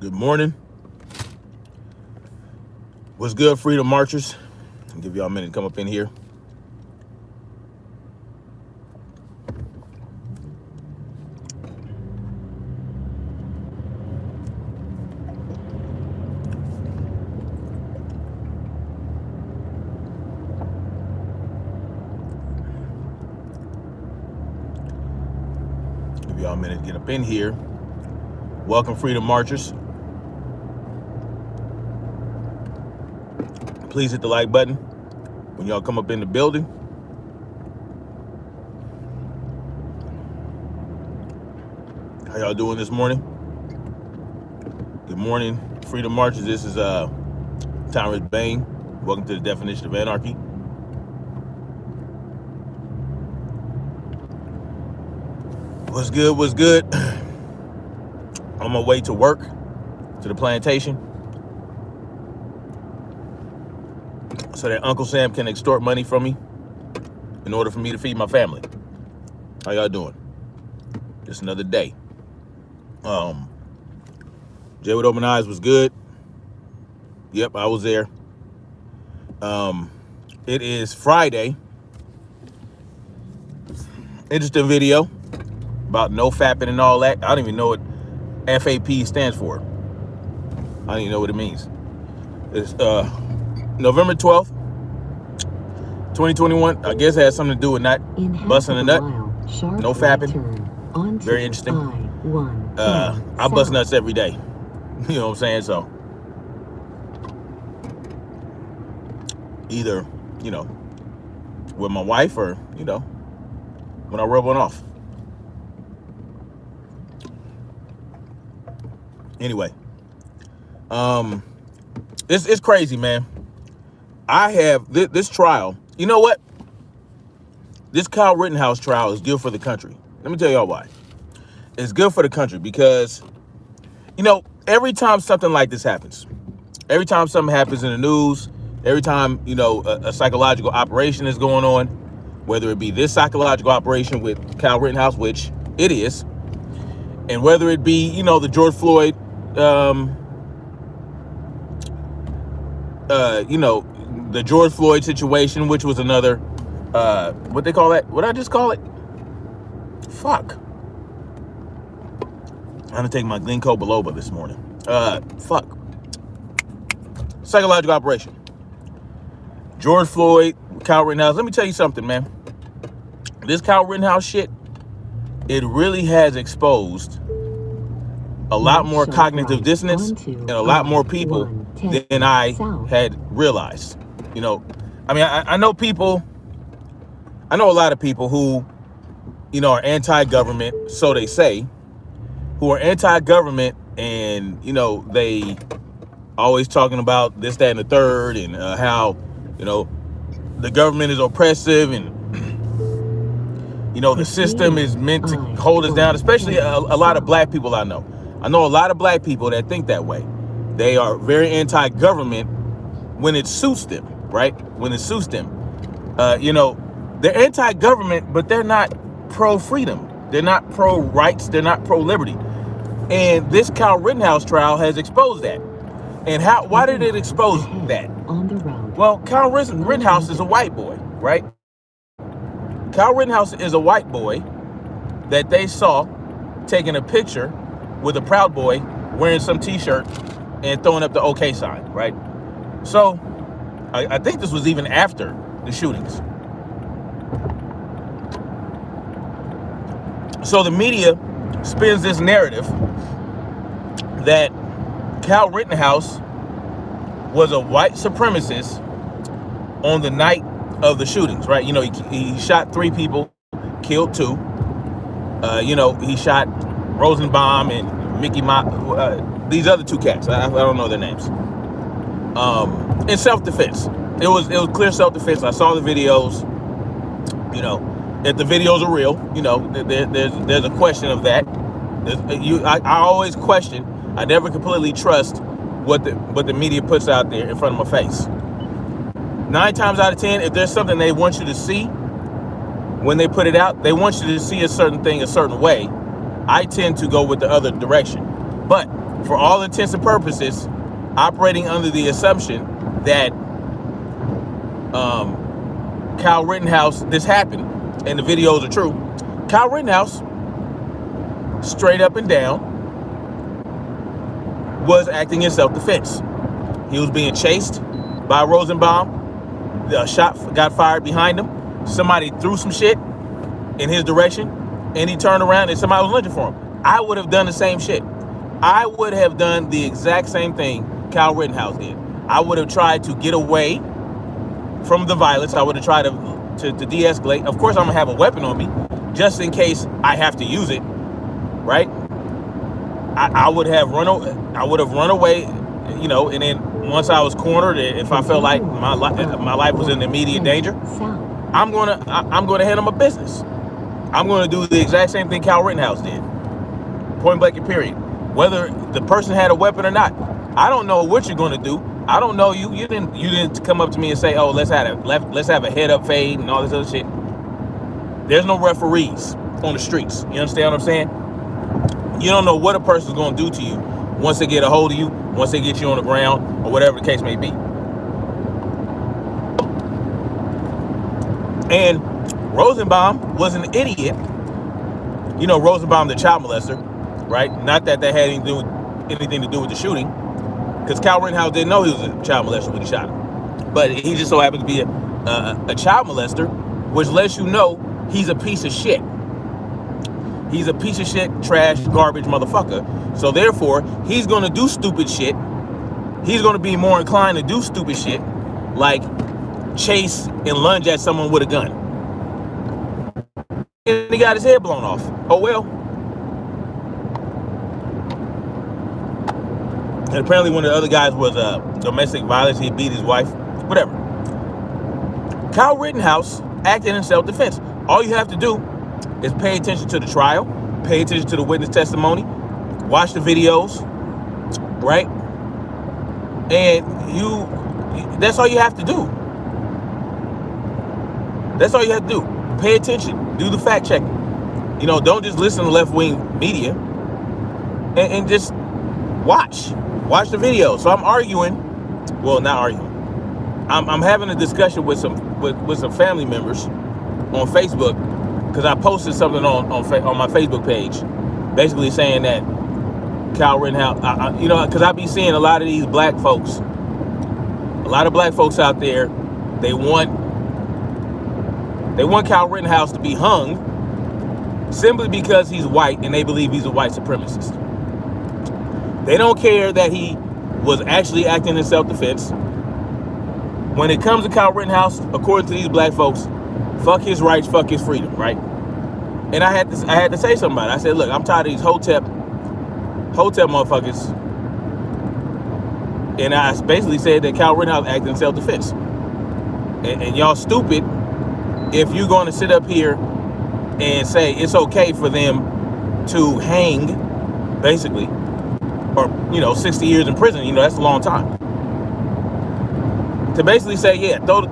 Good morning. What's good, Freedom Marchers? I'll give y'all a minute to come up in here. Give y'all a minute to get up in here. Welcome, Freedom Marchers. Please hit the like button when y'all come up in the building. How y'all doing this morning? Good morning, Freedom Marchers. This is Thomas Bain. Welcome to the Definition of Anarchy. What's good? What's good? On my way to work, to the plantation, so that Uncle Sam can extort money from me in order for me to feed my family. How y'all doing? Just another day. Jay with Open Eyes was good. Yep, I was there. It is Friday. Interesting video about no fapping and all that. I don't even know what FAP stands for. I don't even know what it means. It's November 12th, 2021. I guess it has something to do with not busting a nut. No fapping. Very interesting. I bust nuts every day. You know what I'm saying? So either, with my wife or, when I rub one off. Anyway, it's crazy, man. I have this trial. You know what? This Kyle Rittenhouse trial is good for the country. Let me tell y'all why. It's good for the country because, every time something like this happens, every time something happens in the news, every time, a psychological operation is going on, whether it be this psychological operation with Kyle Rittenhouse, which it is, and whether it be, the George Floyd, the George Floyd situation, which was another, what they call that? What I just call it? Fuck. I'm gonna take my Glencoe Biloba this morning. Fuck. Psychological operation. George Floyd, Kyle Rittenhouse. Let me tell you something, man. This Kyle Rittenhouse shit, it really has exposed a lot more cognitive dissonance and a lot more people than I had realized. I know people, I know a lot of people who, are anti-government, so they say, who are anti-government and, they always talking about this, that, and the third, and how, the government is oppressive and, the system is meant to hold us down, especially a lot of black people I know. I know a lot of black people that think that way. They are very anti-government when it suits them, right? When it suits them. They're anti-government, but they're not pro-freedom. They're not pro-rights. They're not pro-liberty. And this Kyle Rittenhouse trial has exposed that. And why did it expose that? Well, Kyle Rittenhouse is a white boy, right? Kyle Rittenhouse is a white boy that they saw taking a picture with a Proud Boy wearing some t-shirt and throwing up the OK sign, right? So I think this was even after the shootings. So the media spins this narrative that Kyle Rittenhouse was a white supremacist on the night of the shootings, right? He shot 3 people, killed 2. He shot Rosenbaum and Mickey these other 2 cats. I don't know their names. In self-defense. It was clear self-defense. I saw the videos. If the videos are real, there's a question of that. I always question. I never completely trust what the media puts out there in front of my face. 9 times out of 10, if there's something they want you to see, when they put it out, they want you to see a certain thing a certain way. I tend to go with the other direction. But for all intents and purposes, operating under the assumption that Kyle Rittenhouse, this happened, and the videos are true. Kyle Rittenhouse, straight up and down, was acting in self-defense. He was being chased by Rosenbaum. The shot got fired behind him. Somebody threw some shit in his direction, and he turned around and somebody was lynching for him. I would have done the same shit. I would have done the exact same thing Kyle Rittenhouse did. I would have tried to get away from the violence. I would have tried to de-escalate. Of course, I'm gonna have a weapon on me just in case I have to use it, right? I would have run away, you know, and then once I was cornered, if I felt like my life was in immediate danger, I'm gonna handle my business. I'm gonna do the exact same thing Kyle Rittenhouse did. Point blank and period. Whether the person had a weapon or not, I don't know what you're gonna do. I don't know you. You didn't come up to me and say, "Oh, let's have a head up fade and all this other shit." There's no referees on the streets. You understand what I'm saying? You don't know what a person's gonna do to you once they get a hold of you, once they get you on the ground, or whatever the case may be. And Rosenbaum was an idiot. You know, Rosenbaum, the child molester, right? Not that had anything to do with the shooting, because Kyle Rittenhouse didn't know he was a child molester when he shot him. But he just so happened to be a child molester, which lets you know he's a piece of shit. He's a piece of shit, trash, garbage motherfucker. So therefore, he's going to do stupid shit. He's going to be more inclined to do stupid shit, like chase and lunge at someone with a gun. And he got his head blown off. Oh well. And apparently one of the other guys was domestic violence. He beat his wife. Whatever. Kyle Rittenhouse acted in self-defense. All you have to do is pay attention to the trial, pay attention to the witness testimony, watch the videos, right? And that's all you have to do. That's all you have to do. Pay attention, do the fact checking. You know, don't just listen to left-wing media, and just watch the videos. So I'm arguing, well, not arguing. I'm having a discussion with some family members on Facebook, because I posted something on my Facebook page, basically saying that Kyle Rittenhouse, you know, because I be seeing a lot of these black folks, a lot of black folks out there, they want Kyle Rittenhouse to be hung simply because he's white and they believe he's a white supremacist. They don't care that he was actually acting in self-defense. When it comes to Kyle Rittenhouse, according to these black folks, fuck his rights, fuck his freedom, right? And I had to say something about it. I said, look, I'm tired of these hotep motherfuckers. And I basically said that Kyle Rittenhouse acted in self-defense. And y'all stupid if you're going to sit up here and say it's okay for them to hang, basically, or, you know, 60 years in prison. You know, that's a long time. To basically say, yeah, lock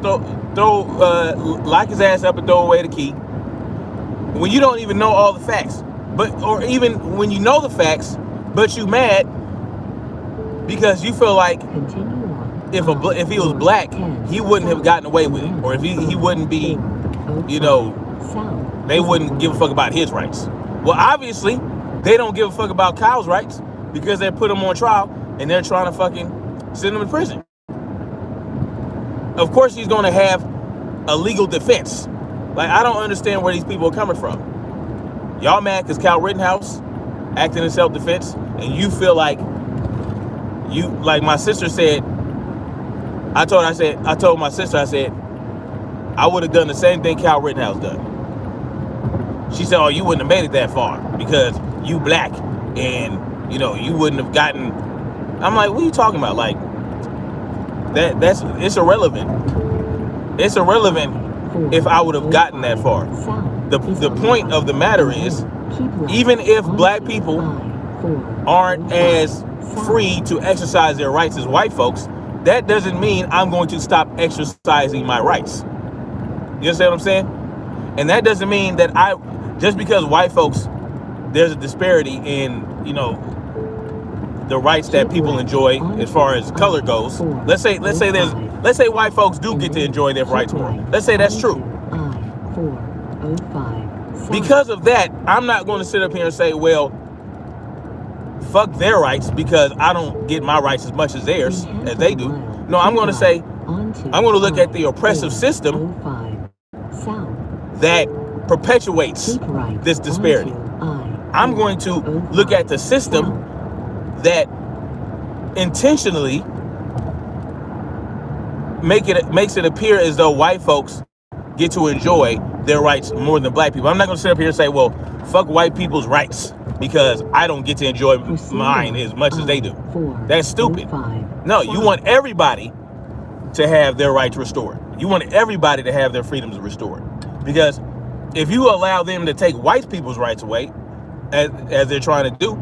his ass up and throw away the key, when you don't even know all the facts, or even when you know the facts, but you mad because you feel like if he was black, he wouldn't have gotten away with it, or if he wouldn't be, you know, they wouldn't give a fuck about his rights. Well, obviously, they don't give a fuck about Kyle's rights because they put him on trial and they're trying to fucking send him to prison. Of course, he's going to have a legal defense. Like, I don't understand where these people are coming from. Y'all mad because Kyle Rittenhouse acting in self-defense, and you feel like like my sister said, I told my sister, I said, I would have done the same thing Kyle Rittenhouse done. She said, oh, you wouldn't have made it that far because you black and, you know, you wouldn't have gotten. I'm like, what are you talking about? Like, it's irrelevant. It's irrelevant if I would have gotten that far. The point of the matter is, even if black people aren't as free to exercise their rights as white folks, that doesn't mean I'm going to stop exercising my rights. You understand what I'm saying? And that doesn't mean that just because white folks, there's a disparity in, you know, the rights that people enjoy as far as color goes. Let's say white folks do get to enjoy their rights more. Let's say that's true. Because of that, I'm not going to sit up here and say, well, fuck their rights because I don't get my rights as much as theirs as they do. No, I'm going to say, I'm going to look at the oppressive system that perpetuates this disparity. I'm going to look at the system that intentionally makes it appear as though white folks get to enjoy their rights more than black people. I'm not going to sit up here and say, well, fuck white people's rights because I don't get to enjoy mine as much as they do. That's stupid. No, you want everybody to have their rights restored. You want everybody to have their freedoms restored. Because if you allow them to take white people's rights away, as they're trying to do,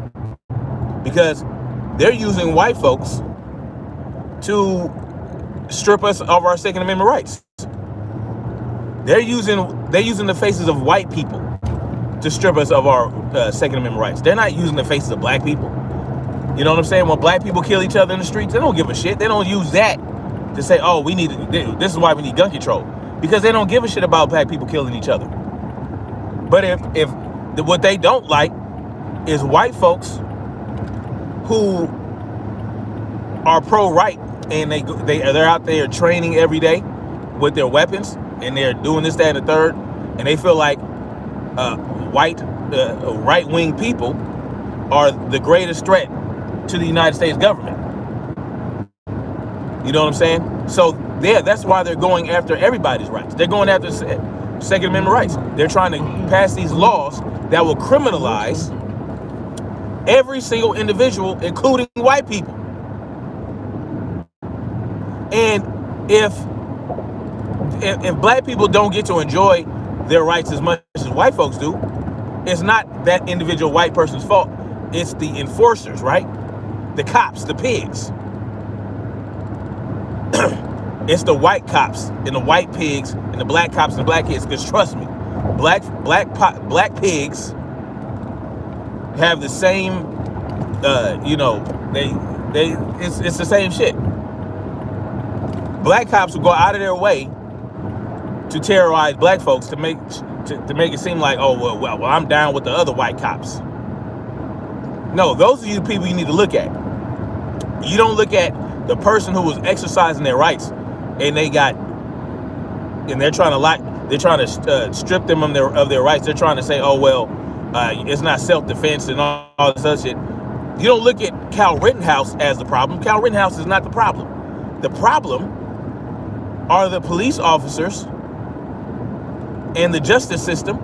because they're using white folks to strip us of our Second Amendment rights. They're using the faces of white people to strip us of our Second Amendment rights. They're not using the faces of black people. You know what I'm saying? When black people kill each other in the streets, they don't give a shit. They don't use that to say, oh, this is why we need gun control. Because they don't give a shit about black people killing each other. But if what they don't like is white folks who are pro-right and they're out there training every day with their weapons and they're doing this, that, and the third, and they feel like white right-wing people are the greatest threat to the United States government. You know what I'm saying? So that's why they're going after everybody's rights. They're going after Second Amendment rights. They're trying to pass these laws that will criminalize every single individual, including white people. And if black people don't get to enjoy their rights as much as white folks do, it's not that individual white person's fault. It's the enforcers, right? The cops, the pigs. It's the white cops and the white pigs and the black cops and the black kids. Because trust me, black pigs have the same, it's the same shit. Black cops will go out of their way to terrorize black folks to make it seem like, oh, well, I'm down with the other white cops. No, those are the people you need to look at. You don't look at the person who was exercising their rights and they're trying to strip them of their rights. They're trying to say, oh, well, it's not self-defense and all this other shit. You don't look at Cal Rittenhouse as the problem. Cal Rittenhouse is not the problem. The problem are the police officers and the justice system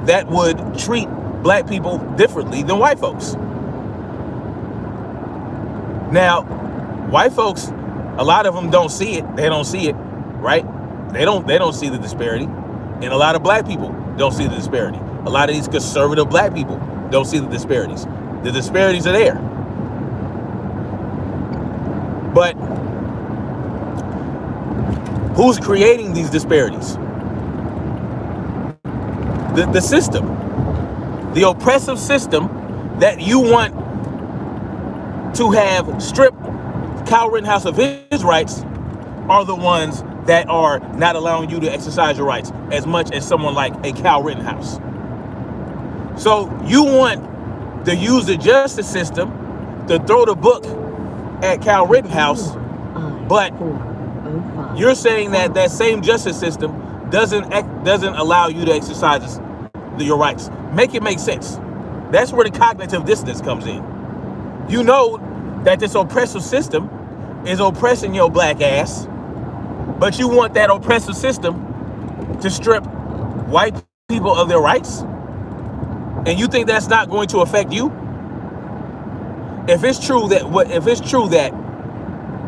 that would treat black people differently than white folks. Now, white folks, a lot of them don't see it. They don't see it, right? They don't see the disparity. And a lot of black people don't see the disparity. A lot of these conservative black people don't see the disparities. The disparities are there. But who's creating these disparities? The system. The oppressive system that you want to have stripped Kyle Rittenhouse of his rights are the ones that are not allowing you to exercise your rights as much as someone like a Kyle Rittenhouse. So you want to use the justice system to throw the book at Kyle Rittenhouse, but you're saying that that same justice system doesn't allow you to exercise your rights. Make it make sense. That's where the cognitive dissonance comes in. You know that this oppressive system is oppressing your black ass, but you want that oppressive system to strip white people of their rights? And you think that's not going to affect you? If it's true that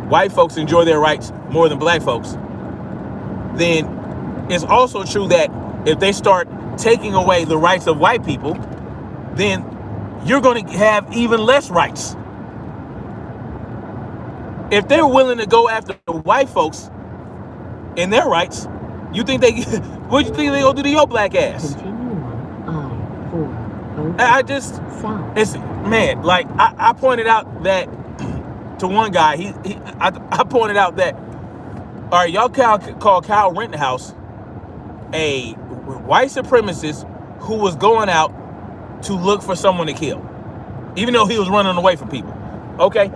white folks enjoy their rights more than black folks, then it's also true that if they start taking away the rights of white people, then you're going to have even less rights. If they're willing to go after the white folks and their rights, what do you think they're going to do to your black ass? I just, it's, man, like I pointed out that to one guy, I pointed out that, all right, y'all call Kyle Rittenhouse a white supremacist who was going out to look for someone to kill, even though he was running away from people. Okay,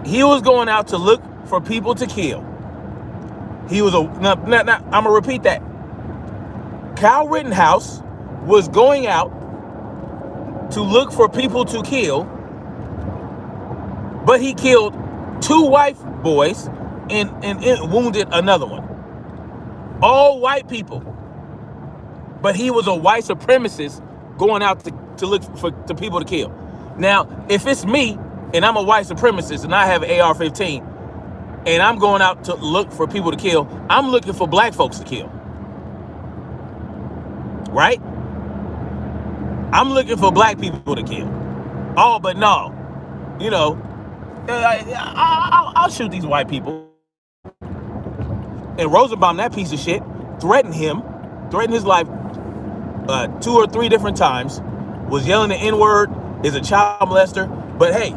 he was going out to look for people to kill. He was I'm gonna repeat that. Kyle Rittenhouse was going out to look for people to kill, but he killed 2 white boys and wounded another one. All white people. But he was a white supremacist going out to look for people to kill. Now, if it's me and I'm a white supremacist and I have an AR-15 and I'm going out to look for people to kill, I'm looking for black folks to kill. Right? I'm looking for black people to kill. Oh, but no. You know, I'll shoot these white people. And Rosenbaum, that piece of shit, threatened his life 2 or 3 different times, was yelling the N-word, is a child molester. But hey,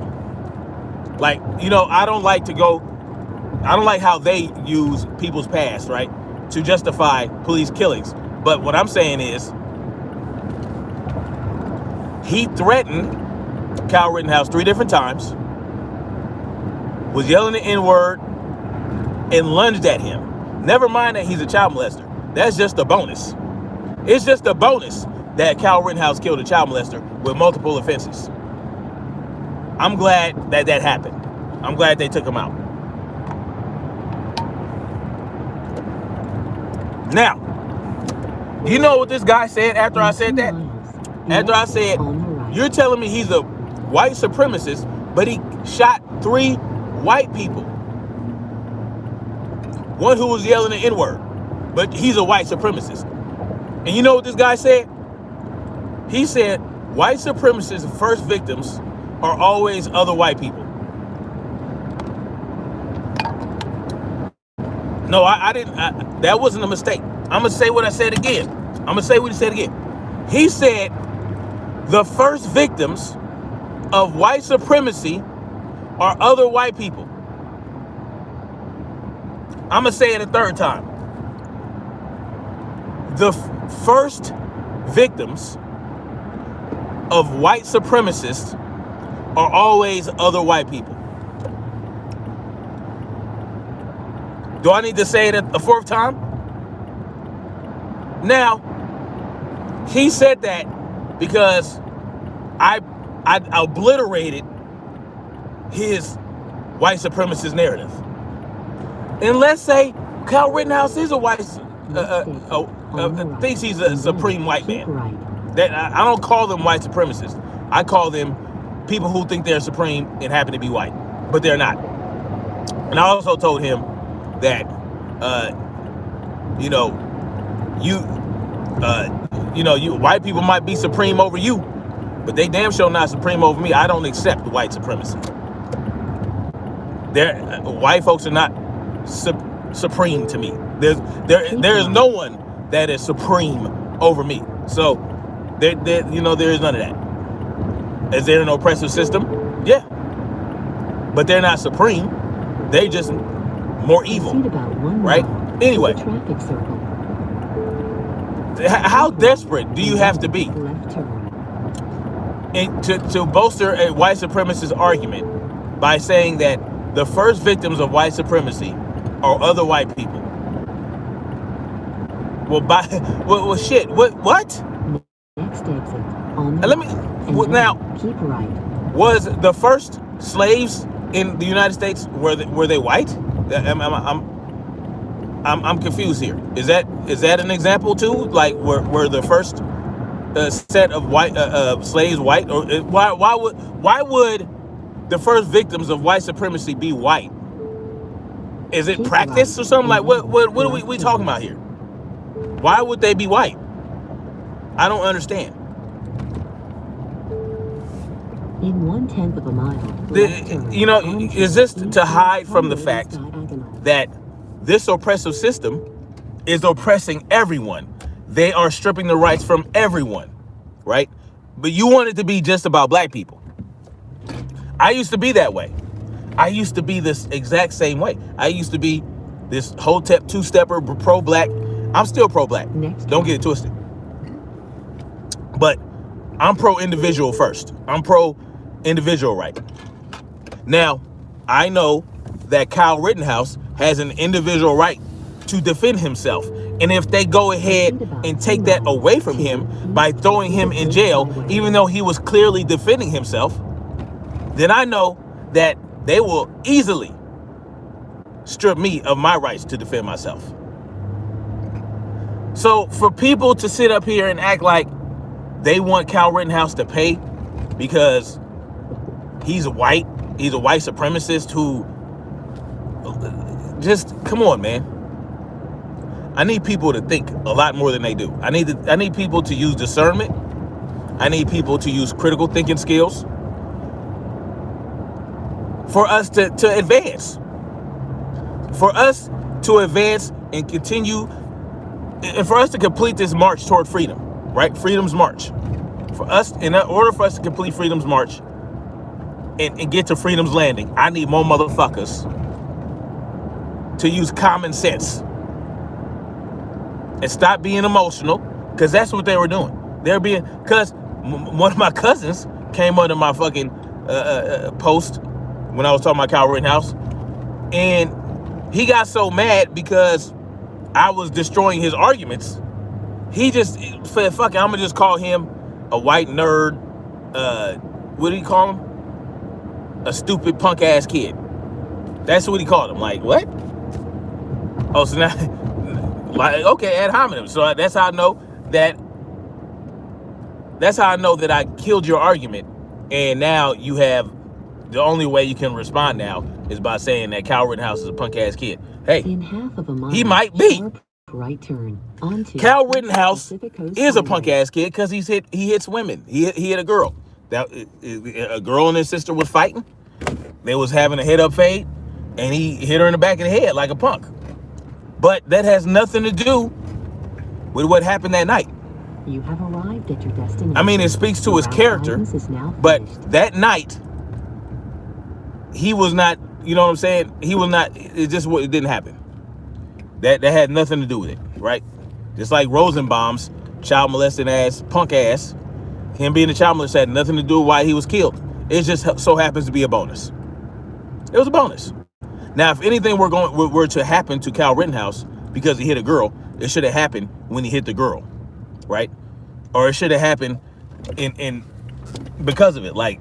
like, you know, I don't like how they use people's past, right, to justify police killings. But what I'm saying is, he threatened Kyle Rittenhouse 3 different times, was yelling the N-word, and lunged at him. Never mind that he's a child molester. That's just a bonus. It's just a bonus that Kyle Rittenhouse killed a child molester with multiple offenses. I'm glad that happened. I'm glad they took him out. Now, you know what this guy said after I said that? After I said, you're telling me he's a white supremacist, but he shot 3 white people. One who was yelling the N-word, but he's a white supremacist. And you know what this guy said? He said, white supremacists' first victims are always other white people. No, I didn't. That wasn't a mistake. I'm going to say what I said again. I'm going to say what he said again. He said, the first victims of white supremacy are other white people. I'm going to say it a 3rd time. The first victims of white supremacists are always other white people. Do I need to say it a 4th time? Now, he said that because I obliterated his white supremacist narrative. And let's say Kyle Rittenhouse is a white, thinks he's a supreme white man. That I don't call them white supremacists. I call them people who think they're supreme and happen to be white, but they're not. And I also told him that, you white people might be supreme over you, but they damn sure not supreme over me. I don't accept white supremacy. White folks are not supreme to me. There is no one that is supreme over me. So there is none of that. Is there an oppressive system? Yeah, but they're not supreme. They just more evil, right? Anyway, how desperate do you have to be to bolster a white supremacist argument by saying that the first victims of white supremacy are other white people? Well, shit. What? Next exit on Let me. Now, keep right. Was the first slaves in the United States were they white? I'm confused here. Is that an example too? Like were the first set of white slaves white? Or why would the first victims of white supremacy be white? Is it practice or something? Like what are we talking about here? Why would they be white? I don't understand. In 1/10 of a mile. Is this to hide from the fact that this oppressive system is oppressing everyone? They are stripping the rights from everyone, right? But you want it to be just about black people. I used to be that way. I used to be this exact same way. I used to be this Hotep two-stepper, pro-black. I'm still pro-black. Don't get it twisted. But I'm pro-individual first. I'm pro-individual right. Now, I know that Kyle Rittenhouse has an individual right to defend himself. And if they go ahead and take that away from him by throwing him in jail, even though he was clearly defending himself, then I know that they will easily strip me of my rights to defend myself. So for people to sit up here and act like they want Kyle Rittenhouse to pay because he's a white supremacist who, just come on, man. I need people to think a lot more than they do. I need people to use discernment. I need people to use critical thinking skills for us to advance. For us to advance and continue, and for us to complete this march toward freedom, right? Freedom's march. For us, in order for us to complete Freedom's march and get to Freedom's landing, I need more motherfuckers to use common sense and stop being emotional, because that's what they were doing. Because one of my cousins came under my fucking post when I was talking about Kyle Rittenhouse, and he got so mad because I was destroying his arguments. He just said, fuck it, I'm gonna just call him a white nerd. What did he call him? A stupid punk ass kid. That's what he called him. Like, what? Oh, so now, like, okay, ad hominem. So that's how I know that. That's how I know that I killed your argument. And now you have, the only way you can respond now is by saying that Kyle Rittenhouse is a punk ass kid. Hey, In half of a mile, he might be. Right turn onto Kyle Rittenhouse Pacific Coast is a Highway. punk ass kid because he hits women. He hit a girl. A girl and his sister was fighting. They was having a head up fade, and he hit her in the back of the head like a punk. But that has nothing to do with what happened that night. You have arrived at your destination. I mean, it speaks to his Route character, items is now but finished. that night, he was not, you know what I'm saying? He was not, it didn't happen. That had nothing to do with it, right? Just like Rosenbaum's child molesting ass, punk ass, him being a child molester had nothing to do with why he was killed. It just so happens to be a bonus. It was a bonus. Now, if anything were to happen to Kyle Rittenhouse because he hit a girl, it should have happened when he hit the girl, right? Or it should have happened in because of it. Like,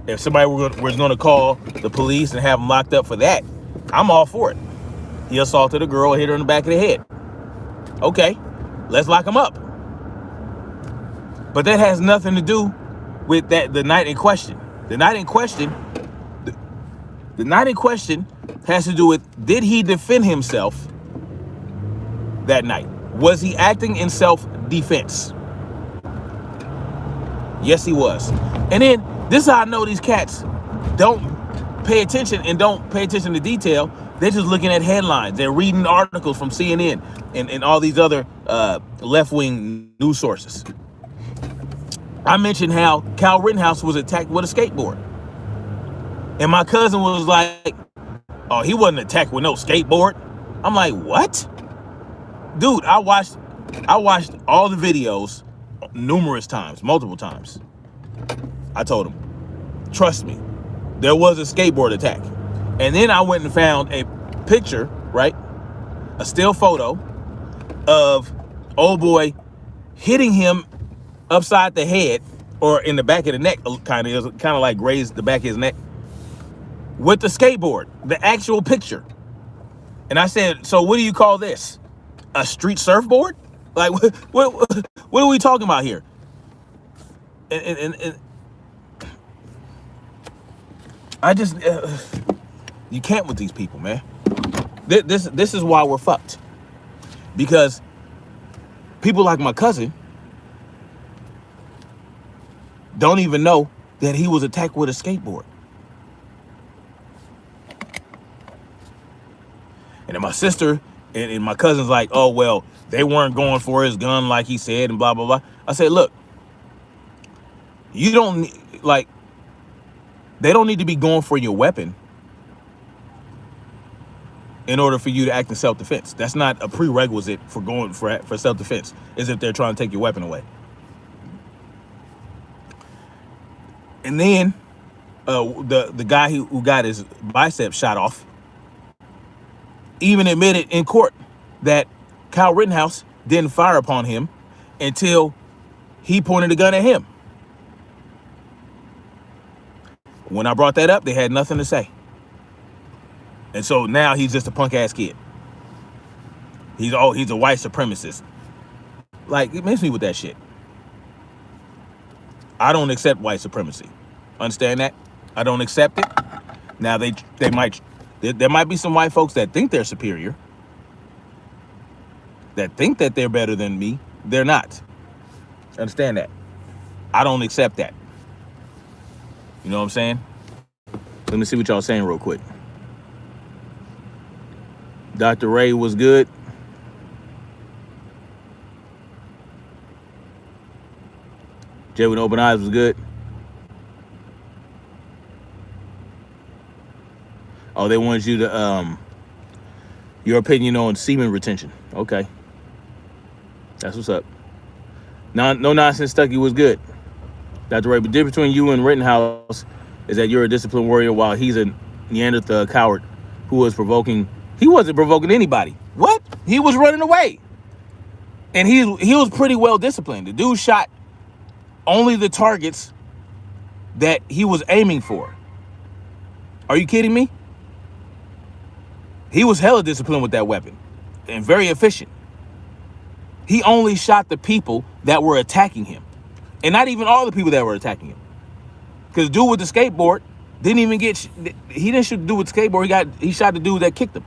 if somebody was going to call the police and have him locked up for that, I'm all for it. He assaulted a girl, hit her in the back of the head. Okay, let's lock him up. But that has nothing to do with the night in question. The night in question has to do with, did he defend himself that night? Was he acting in self-defense? Yes, he was. And then, this is how I know these cats don't pay attention to detail. They're just looking at headlines. They're reading articles from CNN and all these other left-wing news sources. I mentioned how Kyle Rittenhouse was attacked with a skateboard. And my cousin was like, oh, he wasn't attacked with no skateboard. I'm like, what? Dude, I watched all the videos numerous times, multiple times. I told him, trust me, there was a skateboard attack. And then I went and found a picture, right? A still photo of old boy hitting him upside the head, or in the back of the neck, kind of like grazed the back of his neck, with the skateboard, the actual picture. And I said, so what do you call this? A street surfboard? Like, what are we talking about here? And I just, you can't with these people, man. This is why we're fucked. Because people like my cousin don't even know that he was attacked with a skateboard. And then my sister and my cousin's like, oh, well, they weren't going for his gun like he said and blah, blah, blah. I said, look, You don't like. They don't need to be going for your weapon in order for you to act in self-defense. That's not a prerequisite for going for self-defense. Is if they're trying to take your weapon away. And then the guy who got his biceps shot off even admitted in court that Kyle Rittenhouse didn't fire upon him until he pointed a gun at him. When I brought that up, they had nothing to say. And so now he's just a punk ass kid. He's a white supremacist. Like, it makes me with that shit. I don't accept white supremacy. Understand that? I don't accept it. Now there might be some white folks that think they're superior, that think that they're better than me. They're not. Understand that? I don't accept that. You know what I'm saying? Let me see what y'all saying real quick. Dr. Ray was good. Jay with open eyes was good. Oh, they wanted you to your opinion on semen retention. Okay. That's what's up. No nonsense Stucky was good. Dr. Ray, but the difference between you and Rittenhouse is that you're a disciplined warrior while he's a Neanderthal coward who was provoking. He wasn't provoking anybody. What? He was running away. And he was pretty well disciplined. The dude shot only the targets that he was aiming for. Are you kidding me? He was hella disciplined with that weapon and very efficient. He only shot the people that were attacking him. And not even all the people that were attacking him. Because dude with the skateboard didn't even he didn't shoot the dude with the skateboard. He shot the dude that kicked him.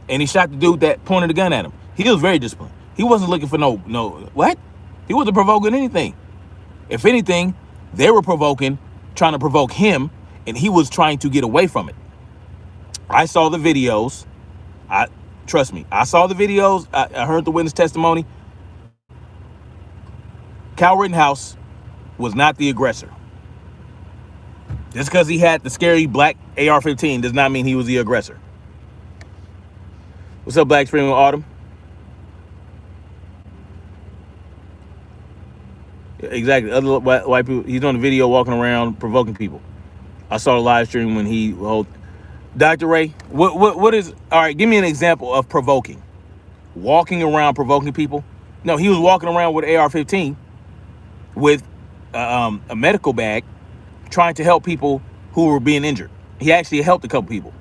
And he shot the dude that pointed a gun at him. He was very disciplined. He wasn't looking for no, what? He wasn't provoking anything. If anything, they were trying to provoke him, and he was trying to get away from it. I saw the videos. Trust me, I saw the videos. I heard the witness testimony. Kyle Rittenhouse was not the aggressor. Just because he had the scary black AR-15 does not mean he was the aggressor. What's up, Black Spring with Autumn? Exactly. Other white people. He's on the video walking around provoking people. I saw the live stream when he Dr. Ray, what is, all right, give me an example of provoking. Walking around provoking people? No, he was walking around with AR-15 with a medical bag trying to help people who were being injured. He actually helped a couple people.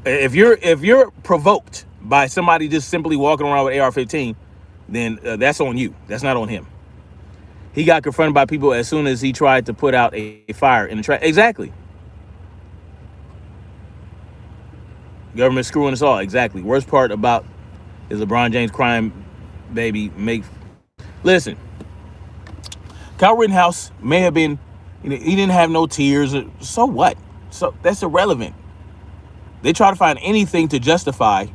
If you're provoked by somebody just simply walking around with AR-15, then that's on you. That's not on him. He got confronted by people as soon as he tried to put out a fire in the trash. Exactly. Government screwing us all. Exactly. Worst part about is LeBron James crying, baby. Listen. Kyle Rittenhouse may have been, he didn't have no tears. So what? So that's irrelevant. They try to find anything to justify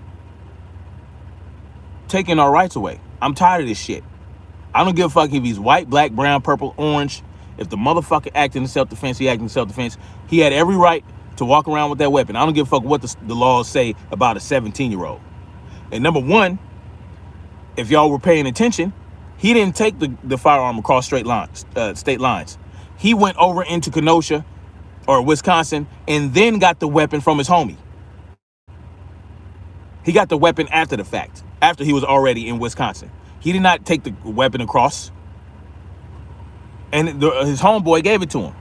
taking our rights away. I'm tired of this shit. I don't give a fuck if he's white, black, brown, purple, orange. If the motherfucker acting in self-defense, he acting in self-defense. He had every right to walk around with that weapon. I don't give a fuck what the laws say about a 17-year-old. And number one, if y'all were paying attention, he didn't take the firearm across state lines. He went over into Kenosha or Wisconsin and then got the weapon from his homie. He got the weapon after the fact, after he was already in Wisconsin. He did not take the weapon across. And his homeboy gave it to him.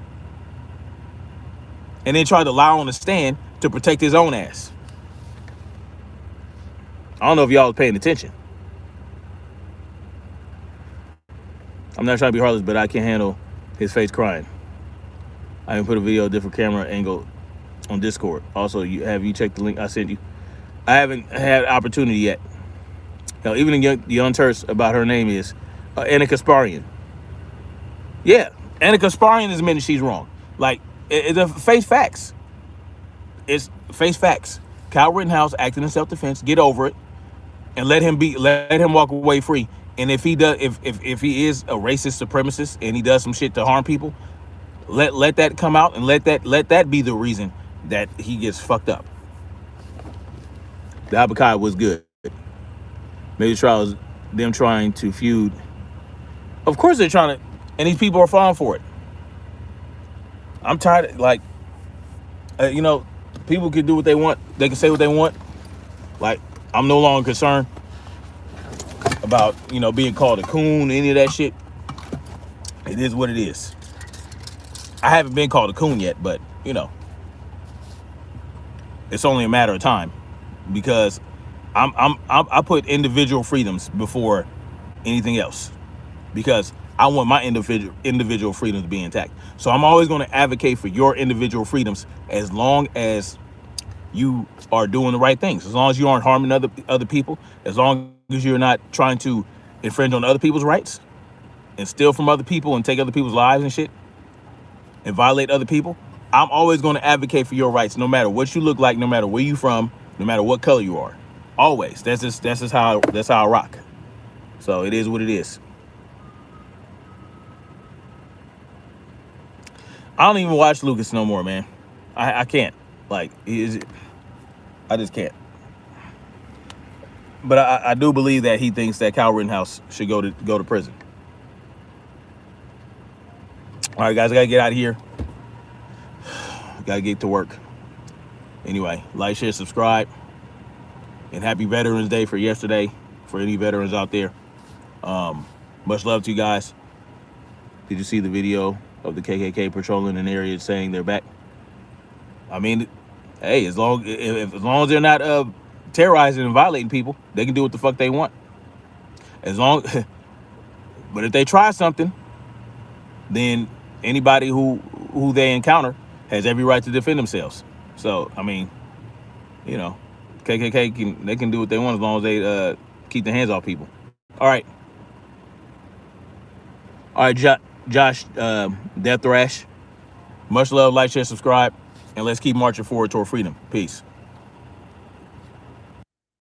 And then tried to lie on the stand to protect his own ass. I don't know if y'all was paying attention. I'm not trying to be heartless, but I can't handle his face crying. I even put a video, different camera angle on Discord. Also, have you checked the link I sent you? I haven't had opportunity yet. Hell, even the young Terse about her name is Anna Kasparian. Yeah, Anna Kasparian is admitting she's wrong. Like, face facts. It's face facts. Kyle Rittenhouse acting in self-defense. Get over it, and let him walk away free. And if he does, if he is a racist supremacist and he does some shit to harm people, let that come out and let that be the reason that he gets fucked up. The Abakai was good. Maybe trials them trying to feud. Of course they're trying to, and these people are falling for it. I'm tired of, like, you know, people can do what they want. They can say what they want. Like, I'm no longer concerned about, you know, being called a coon, any of that shit. It is what it is. I haven't been called a coon yet, but, you know, it's only a matter of time, because I put individual freedoms before anything else, because I want my individual freedoms to be intact. So I'm always going to advocate for your individual freedoms as long as you are doing the right things, as long as you aren't harming other people, as long as you're not trying to infringe on other people's rights and steal from other people and take other people's lives and shit and violate other people. I'm always going to advocate for your rights, no matter what you look like, no matter where you from, no matter what color you are. Always. That's just how I rock. So it is what it is. I don't even watch Lucas no more, man. I can't. Like, I just can't. But I do believe that he thinks that Kyle Rittenhouse should go to prison. All right, guys, I gotta get out of here. Gotta get to work. Anyway, like, share, subscribe, and happy Veterans Day for yesterday for any veterans out there. Much love to you guys. Did you see the video of the KKK patrolling an area saying they're back? I mean, hey, as long as they're not terrorizing and violating people, they can do what the fuck they want. But if they try something, then anybody who they encounter has every right to defend themselves. So, I mean, you know, KKK can do what they want as long as they keep their hands off people. All right, Josh, Death Thrash. Much love, like, share, subscribe, and let's keep marching forward toward freedom. Peace.